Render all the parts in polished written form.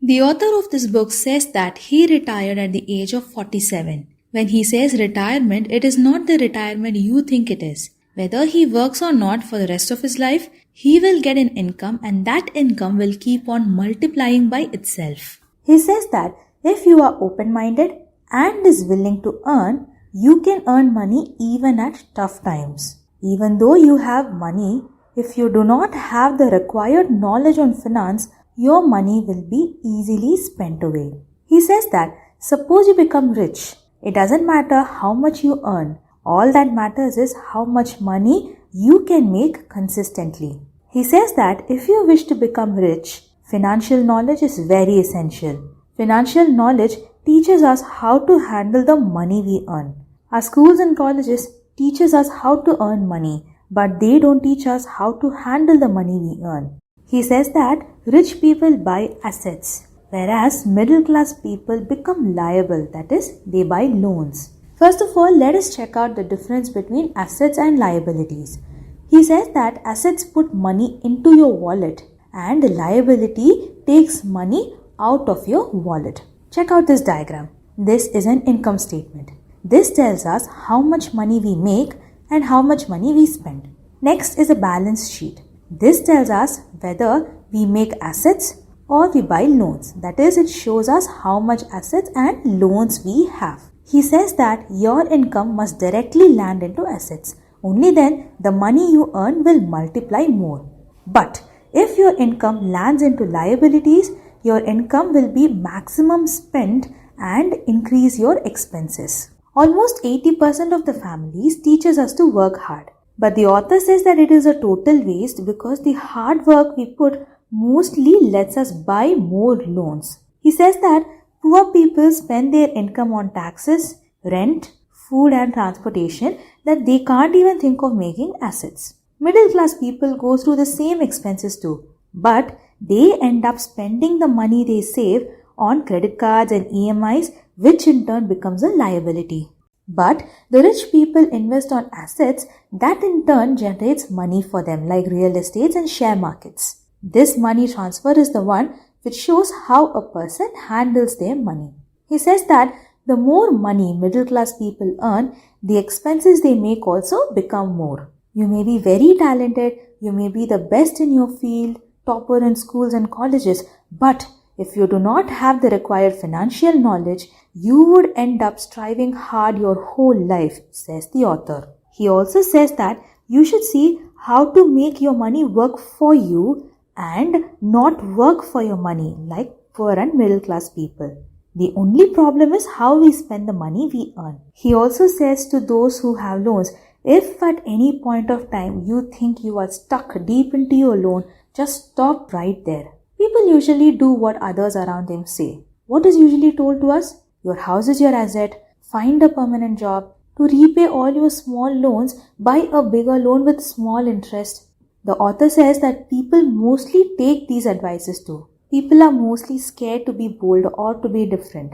The author of this book says that he retired at the age of 47. When he says retirement, it is not the retirement you think it is. Whether he works or not for the rest of his life, he will get an income and that income will keep on multiplying by itself. He says that if you are open-minded and is willing to earn, you can earn money even at tough times. Even though you have money, if you do not have the required knowledge on finance, your money will be easily spent away. He says that suppose you become rich, it doesn't matter how much you earn. All that matters is how much money you can make consistently. He says that if you wish to become rich, financial knowledge is very essential. Financial knowledge teaches us how to handle the money we earn. Our schools and colleges teaches us how to earn money, but they don't teach us how to handle the money we earn. He says that rich people buy assets, whereas middle class people become liable, that is, they buy loans. First of all, let us check out the difference between assets and liabilities. He says that assets put money into your wallet and liability takes money out of your wallet. Check out this diagram. This is an income statement. This tells us how much money we make and how much money we spend. Next is a balance sheet. This tells us whether we make assets or we buy loans. That is, it shows us how much assets and loans we have. He says that your income must directly land into assets. Only then the money you earn will multiply more. But if your income lands into liabilities, your income will be maximum spent and increase your expenses. Almost 80% of the families teaches us to work hard. But the author says that it is a total waste because the hard work we put mostly lets us buy more loans. He says that poor people spend their income on taxes, rent, food and transportation that they can't even think of making assets. Middle class people go through the same expenses too, but they end up spending the money they save on credit cards and EMIs, which in turn becomes a liability. But the rich people invest on assets that in turn generates money for them, like real estates and share markets. This money transfer is the one which shows how a person handles their money. He says that the more money middle class people earn, the expenses they make also become more. You may be very talented, you may be the best in your field, topper in schools and colleges, but if you do not have the required financial knowledge, you would end up striving hard your whole life, says the author. He also says that you should see how to make your money work for you and not work for your money like poor and middle class people. The only problem is how we spend the money we earn. He also says to those who have loans, if at any point of time you think you are stuck deep into your loan, just stop right there. People usually do what others around them say. What is usually told to us? Your house is your asset. Find a permanent job. To repay all your small loans, buy a bigger loan with small interest. The author says that people mostly take these advices too. People are mostly scared to be bold or to be different.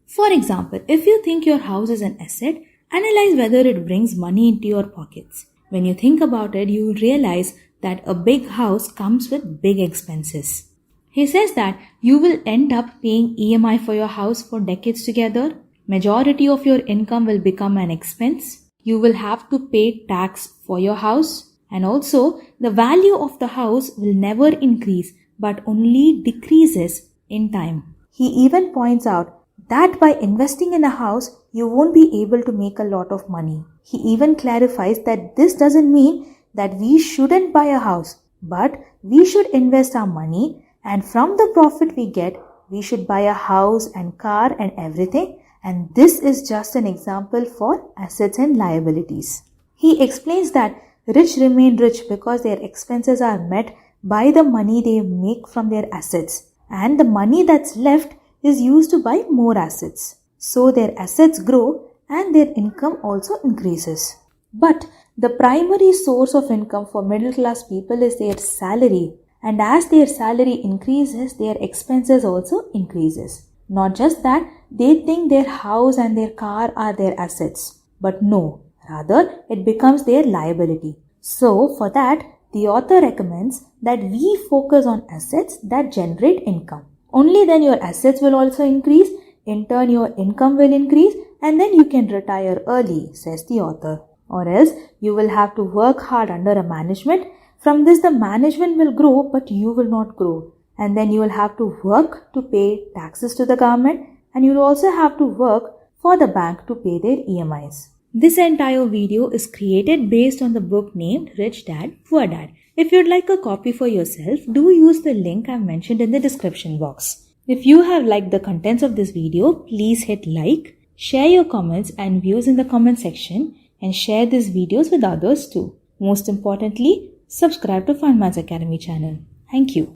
For example, if you think your house is an asset, analyze whether it brings money into your pockets. When you think about it, you realize that a big house comes with big expenses. He says that you will end up paying EMI for your house for decades together. Majority of your income will become an expense. You will have to pay tax for your house. And also, the value of the house will never increase but only decreases in time. He even points out that by investing in a house, you won't be able to make a lot of money. He even clarifies that this doesn't mean that we shouldn't buy a house, but we should invest our money and from the profit we get, we should buy a house and car and everything. And this is just an example for assets and liabilities. He explains that rich remain rich because their expenses are met by the money they make from their assets. And the money that's left is used to buy more assets. So their assets grow and their income also increases. But the primary source of income for middle class people is their salary. And as their salary increases, their expenses also increases. Not just that, they think their house and their car are their assets. But no, rather it becomes their liability. So for that, the author recommends that we focus on assets that generate income. Only then your assets will also increase, in turn your income will increase, and then you can retire early, says the author. Or else you will have to work hard under a management. From this the management will grow but you will not grow. And then you will have to work to pay taxes to the government, and you will also have to work for the bank to pay their EMIs. This entire video is created based on the book named Rich Dad, Poor Dad. If you'd like a copy for yourself, do use the link I've mentioned in the description box. If you have liked the contents of this video, please hit like, share your comments and views in the comment section, and share these videos with others too. Most importantly, subscribe to Funman's Academy channel. Thank you.